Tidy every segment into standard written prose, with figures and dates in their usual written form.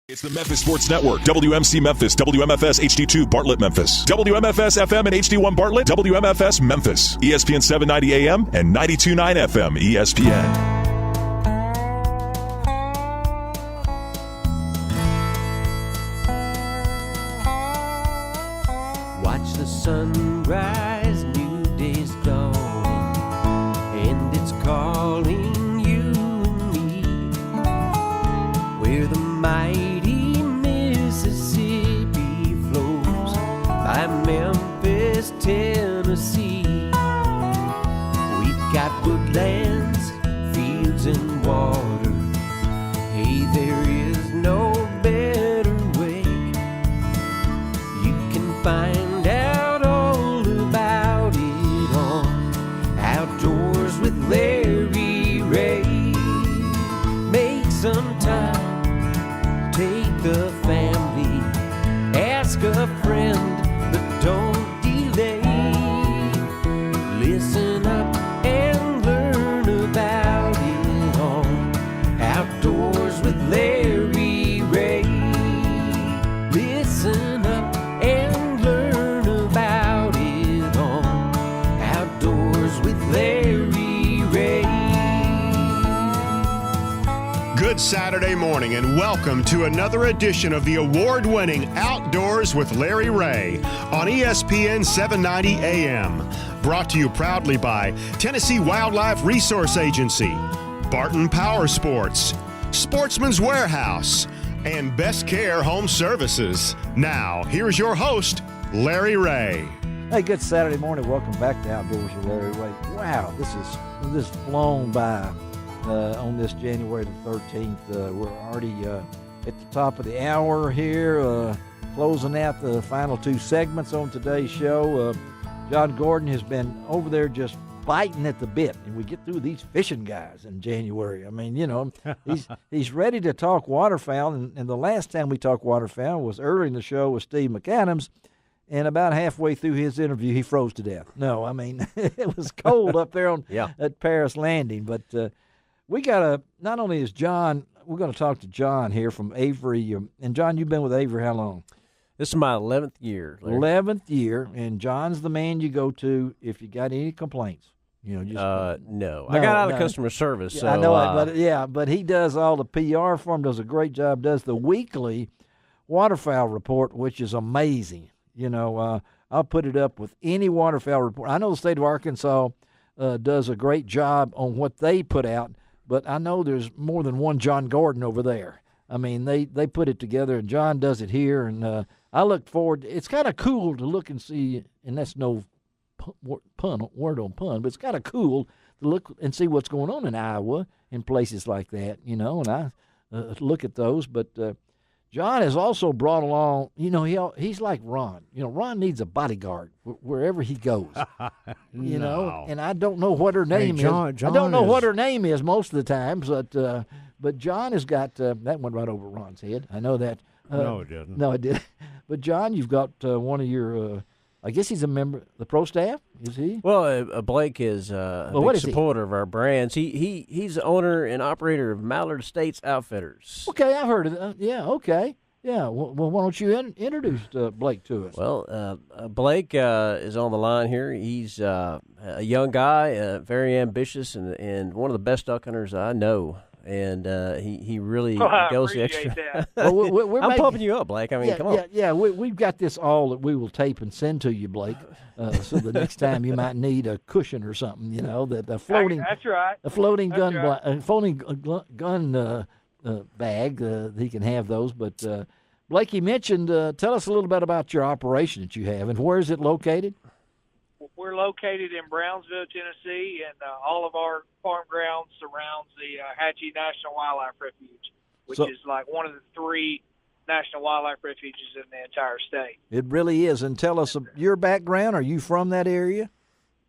It's the Memphis Sports Network, WMC Memphis, WMFS HD2 Bartlett Memphis, WMFS FM and HD1 Bartlett, WMFS Memphis, ESPN 790 AM and 92.9 FM ESPN. Watch the sunrise, new day's dawning, and it's calling you and me. Where the mighty Mississippi flows by Memphis, Tennessee. We've got woodlands, fields, and water. Hey, there is no better way. You can find out all about it on Outdoors with Larry Ray. Make some time, take the family, ask a friend, but don't delay. Listen up and learn about it on Outdoors with Larry Ray. Listen up and learn about it on Outdoors with Larry Ray. Good Saturday morning and welcome to another edition of the award-winning Outdoors with Larry Ray on ESPN 790 AM. Brought to you proudly by Tennessee Wildlife Resource Agency, Barton Power Sports, Sportsman's Warehouse, and Best Care Home Services. Now, here's your host, Larry Ray. Hey, good Saturday morning. Welcome back to Outdoors with Larry Ray. Wow, this is flown by on this January the 13th. We're already at the top of the hour here, closing out the final two segments on today's show. John Gordon has been over there just biting at the bit, and we get through these fishing guys in January. I mean, you know, he's ready to talk waterfowl, and the last time we talked waterfowl was earlier in the show with Steve McAdams, and about halfway through his interview, he froze to death. No, I mean, it was cold up there at Paris Landing, but we got not only is John, we're going to talk to John here from Avery, and John, you've been with Avery how long? This is my 11th year, Larry. 11th year, and John's the man you go to if you got any complaints. You know, no. I got out of customer service. So, I know it, but he does all the PR for him, does a great job, does the weekly waterfowl report, which is amazing. You know, I'll put it up with any waterfowl report. I know the state of Arkansas does a great job on what they put out, but I know there's more than one John Gordon over there. I mean, they put it together, and John does it here, and I look forward. It's kind of cool to look and see, and that's no word on pun, but it's kind of cool to look and see what's going on in Iowa and places like that, you know, and I look at those. But John has also brought along, you know, he's like Ron. You know, Ron needs a bodyguard wherever he goes, you know, and I don't know what her name is. I don't know what her name is most of the times, but John has got that went right over Ron's head. I know that. No, it didn't. No, it didn't. But, John, you've got one of your I guess he's a member of the pro staff, is he? Well, Blake is a big supporter of our brands. He's the owner and operator of Mallard Estates Outfitters. Okay, I've heard of that. Yeah, okay. Yeah, well, why don't you introduce Blake to us? Well, Blake is on the line here. He's a young guy, very ambitious, and one of the best duck hunters I know. And he really goes the extra. Well, I'm pumping you up, Blake. I mean, come on. Yeah, we've got this all that we will tape and send to you, Blake. So the next time you might need a cushion or something, you know, that a floating. That's right. A floating That's gun, right. a floating gun bag. He can have those. But Blake, you mentioned. Tell us a little bit about your operation that you have, and where is it located? We're located in Brownsville, Tennessee, and all of our farm grounds surrounds the Hatchie National Wildlife Refuge, which is like one of the 3 national wildlife refuges in the entire state. It really is. And tell us your background. Are you from that area?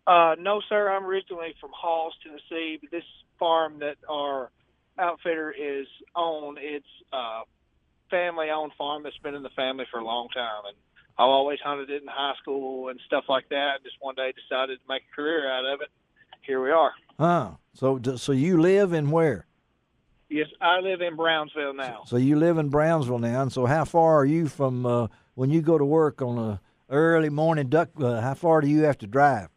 No, sir. I'm originally from Halls, Tennessee, but this farm that our outfitter is on, it's a family-owned farm that's been in the family for a long time, and I've always hunted it in high school and stuff like that. Just one day decided to make a career out of it. Here we are. So you live in where? Yes, I live in Brownsville now. So you live in Brownsville now, and so how far are you from when you go to work on a early morning duck? How far do you have to drive?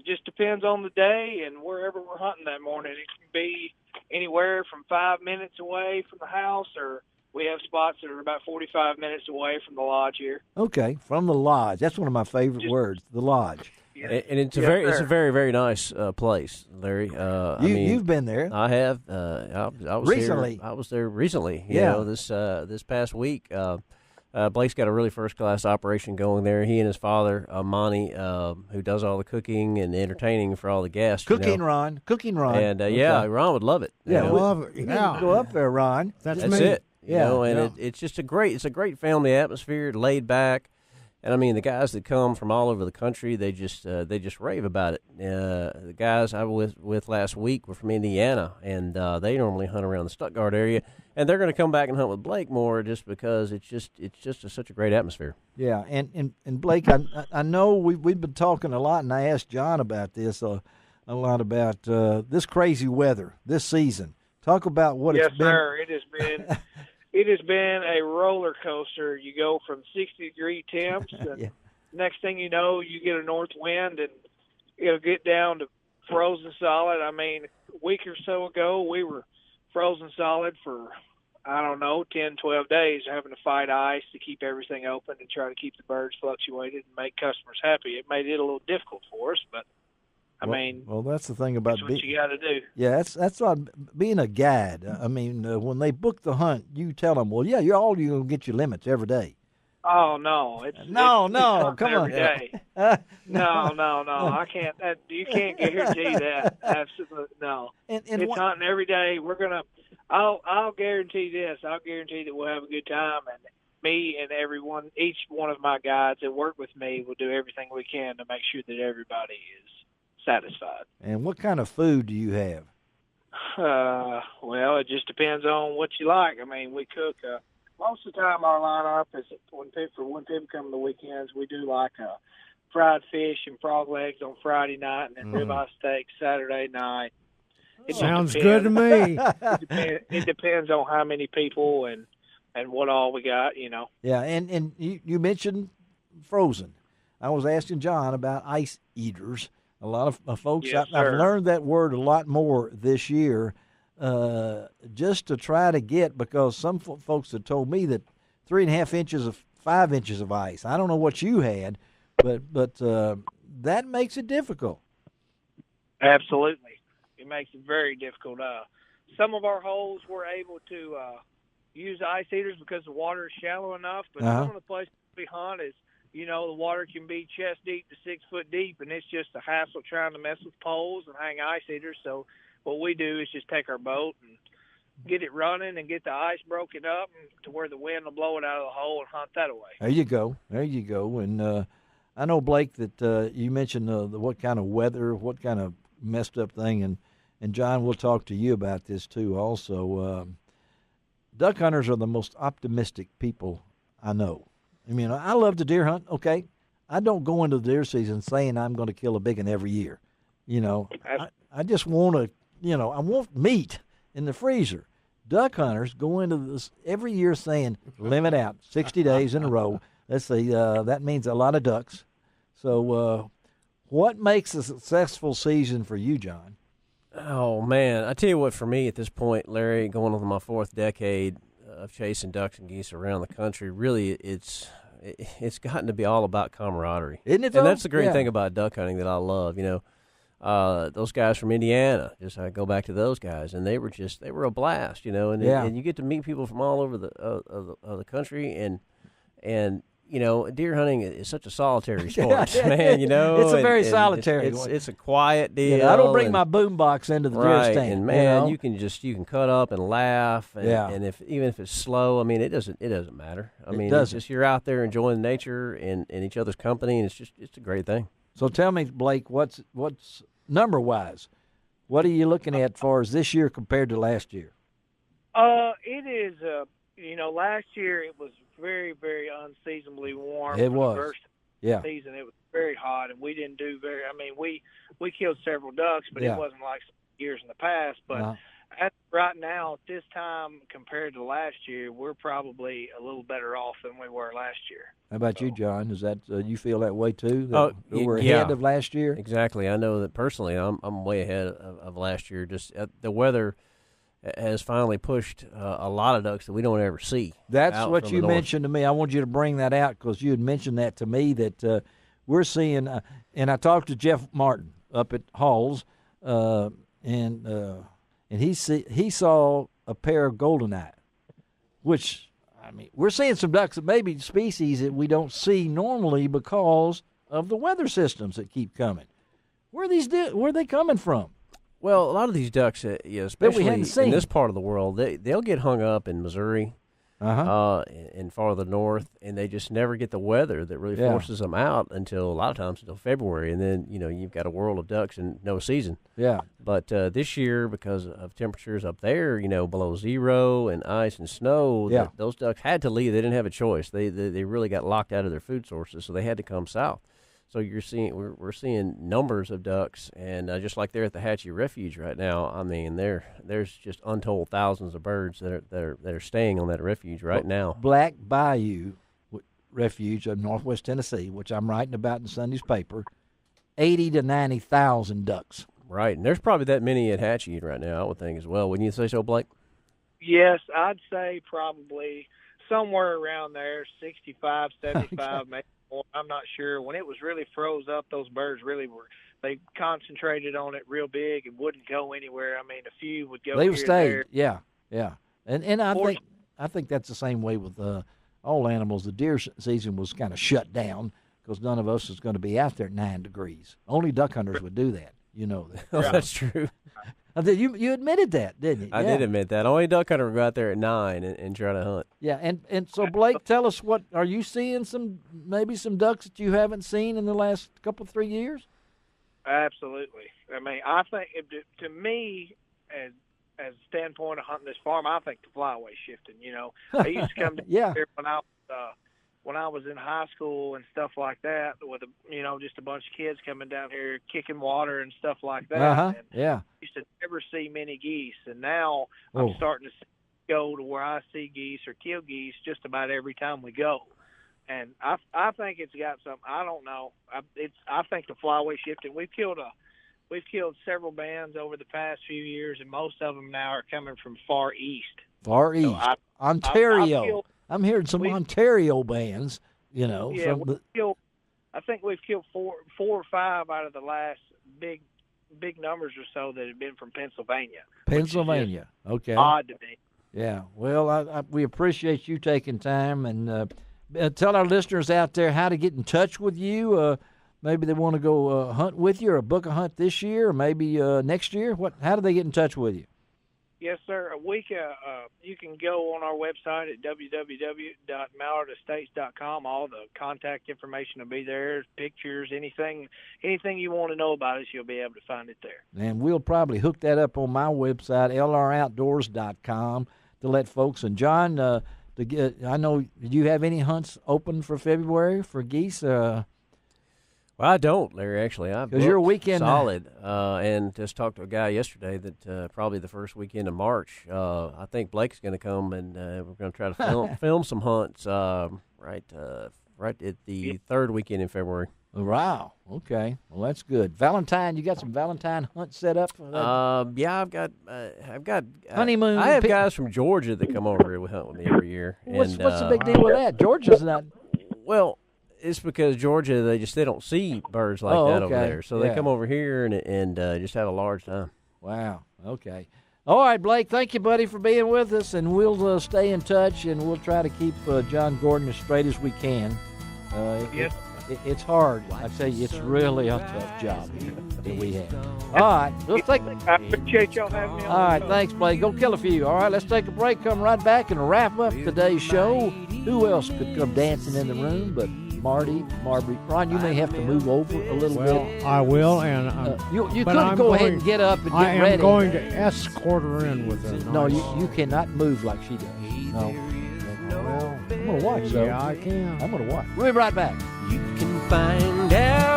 Just depends on the day and wherever we're hunting that morning. It can be anywhere from 5 minutes away from the house, or we have spots that are about 45 minutes away from the lodge here. Okay, from the lodge. That's one of my favorite words, the lodge. Yeah. And it's a very very nice place, Larry. You've been there. I have. I was recently. I was there recently. Yeah. This past week. Blake's got a really first-class operation going there. He and his father, Monty, who does all the cooking and entertaining for all the guests. Cooking Ron. And, Okay. Ron would love it. Yeah, love it. You Yeah. need to go up there, Ron. That's me. it. Yeah, It's just a great family atmosphere, laid back. And, I mean, the guys that come from all over the country, they just rave about it. The guys I was with last week were from Indiana, and they normally hunt around the Stuttgart area. And they're going to come back and hunt with Blake more just because it's just such a great atmosphere. Yeah, and Blake, I know we've been talking a lot, and I asked John about this a lot about this crazy weather this season. Talk about what Yes, it's been. sir. It has been a roller coaster. You go from 60-degree temps, and Yeah. next thing you know, you get a north wind, and it'll get down to frozen solid. I mean, a week or so ago, we were frozen solid for, 10, 12 days, having to fight ice to keep everything open and try to keep the birds fluctuated and make customers happy. It made it a little difficult for us, but Well, that's the thing about that's what you got to do. Yeah, that's what being a guide. I mean, when they book the hunt, you tell them, well, yeah, you're gonna get your limits every day. Oh no! No, come on. every day. No, I can't. You can't guarantee that. Absolutely no. And it's hunting every day. I'll guarantee this. I'll guarantee that we'll have a good time, and me and each one of my guides that work with me will do everything we can to make sure that everybody is satisfied. And what kind of food do you have? Well, it just depends on what you like. I mean, we cook. Most of the time, our lineup is when people come on the weekends, we do like fried fish and frog legs on Friday night, and then ribeye steak Saturday night. It Sounds good to me. It depends on how many people and what all we got, you know. Yeah, and you mentioned frozen. I was asking John about ice eaters. A lot of folks, Yes, I've sir. learned that word a lot more this year, just to try to get, because some folks have told me that 5 inches of ice. I don't know what you had, but that makes it difficult. Absolutely. It makes it very difficult. Some of our holes we're able to use ice heaters because the water is shallow enough, but some of the places we hunt is, the water can be chest deep to 6 foot deep, and it's just a hassle trying to mess with poles and hang ice heaters. So what we do is just take our boat and get it running and get the ice broken up to where the wind will blow it out of the hole and hunt that away. There you go. And I know, Blake, that you mentioned what kind of weather, what kind of messed up thing, and John, we'll talk to you about this too also. Duck hunters are the most optimistic people I know. I mean, I love to deer hunt, okay? I don't go into the deer season saying I'm going to kill a big one every year. I just want to, I want meat in the freezer. Duck hunters go into this every year saying, limit out, 60 days in a row. Let's see, that means a lot of ducks. So what makes a successful season for you, John? Oh, man. I tell you what, for me at this point, Larry, going on my 4th decade of chasing ducks and geese around the country, really it's gotten to be all about camaraderie. Isn't it, and though? that's the great Yeah. thing about duck hunting that I love. Those guys from Indiana, I go back to those guys, and they were a blast, and you get to meet people from all over the country, and deer hunting is such a solitary sport, man. It's a very solitary it's, one. It's a quiet deal. I don't bring my boom box into the deer right, stand. and man, you can cut up and laugh, and, Yeah. and even if it's slow, I mean, it doesn't matter. I mean, doesn't. it's just you're out there enjoying nature and each other's company, and it's a great thing. So tell me, Blake, what's number wise? What are you looking at as far as this year compared to last year? It is, last year it was very, very unseasonably warm. It for was. the first Yeah. season. It was very hot, and we didn't do we killed several ducks, but Yeah. it wasn't like some years in the past. But Right now, at this time, compared to last year, we're probably a little better off than we were last year. How about you, John? Is that you feel that way too? That we're yeah. ahead of last year. Exactly. I know that personally, I'm way ahead of last year. Just the weather has finally pushed a lot of ducks that we don't ever see. That's what you mentioned to me. I want you to bring that out because you had mentioned that to me that we're seeing. And I talked to Jeff Martin up at Halls, and he saw a pair of goldeneye, which, I mean, we're seeing some ducks that maybe species that we don't see normally because of the weather systems that keep coming. Where are they coming from? Well, a lot of these ducks, especially in this part of the world, they'll get hung up in Missouri, and farther north, and they just never get the weather that really forces them out until a lot of times until February, and then you've got a world of ducks in no season. Yeah. But this year, because of temperatures up there, below zero and ice and snow, those ducks had to leave. They didn't have a choice. They really got locked out of their food sources, so they had to come south. So we're seeing numbers of ducks, and just like they're at the Hatchie Refuge right now, I mean, there's just untold thousands of birds that are staying on that refuge right now. Black Bayou Refuge of Northwest Tennessee, which I'm writing about in Sunday's paper, 80 to 90,000 ducks. Right, and there's probably that many at Hatchie right now, I would think as well. Wouldn't you say so, Blake? Yes, I'd say probably somewhere around there, 65, 75, maybe. I'm not sure. When it was really froze up, those birds really they concentrated on it real big and wouldn't go anywhere. I mean, a few would go. They would stay. There. Yeah. And I think that's the same way with all animals. The deer season was kind of shut down because none of us is going to be out there at 9 degrees. Only duck hunters would do that. You know that. Oh, that's true. You admitted that, didn't you? I did admit that. Only duck hunter would go out there at 9 and try to hunt. Yeah, and so Blake, tell us are you seeing maybe some ducks that you haven't seen in the last couple 3 years? Absolutely. I mean, I think to me, as a standpoint of hunting this farm, I think the flyway shifting. I used to come down here when I was in high school and stuff like that, with just a bunch of kids coming down here kicking water and stuff like that. And used to never see many geese, and now I'm starting to go to where I see geese or kill geese just about every time we go. And I think it's got something. I don't know. I think the flyway shifting. We've killed several bands over the past few years, and most of them now are coming from far east. Far east, Ontario. I'm hearing some Ontario bands, Yeah, I think we've killed four or five out of the last big numbers or so that have been from Pennsylvania. Pennsylvania, okay. Odd to me. Yeah, well, we appreciate you taking time, and tell our listeners out there how to get in touch with you. Maybe they want to go hunt with you or book a hunt this year or maybe next year. How do they get in touch with you? Yes, sir. You can go on our website at www.mallardestates.com. All the contact information will be there, pictures, anything you want to know about us, you'll be able to find it there. And we'll probably hook that up on my website, lroutdoors.com, to let folks. And John, I know, do you have any hunts open for February for geese? Well, I don't, Larry, actually. Because you're a weekend solid, and just talked to a guy yesterday that probably the first weekend of March, I think Blake's going to come, and we're going to try to film some hunts right at the third weekend in February. Wow. Okay. Well, that's good. Valentine, you got some Valentine hunts set up? Yeah, I've got honeymoon. I have guys from Georgia that come over here to hunt with me every year. What's the big deal with that? Georgia's not. Well, it's because Georgia, they don't see birds like that over there. So they come over here and just have a large time. Wow. Okay. All right, Blake, thank you, buddy, for being with us, and we'll stay in touch, and we'll try to keep John Gordon as straight as we can. Yes. It's hard. I tell you, it's really a tough job that we have. All right. I appreciate y'all having me on. All right, thanks, Blake. Go kill a few. All right, let's take a break, come right back, and wrap up today's show. Who else could come dancing in the room but Marty? Ron, you may have to move over a little bit. Well, I will, and you could go ahead and get up and get ready. I am going to escort her in with a No, you cannot move like she does. No. Well, I'm going to watch, though. Yeah, I can. I'm going to watch. We'll be right back. You can find out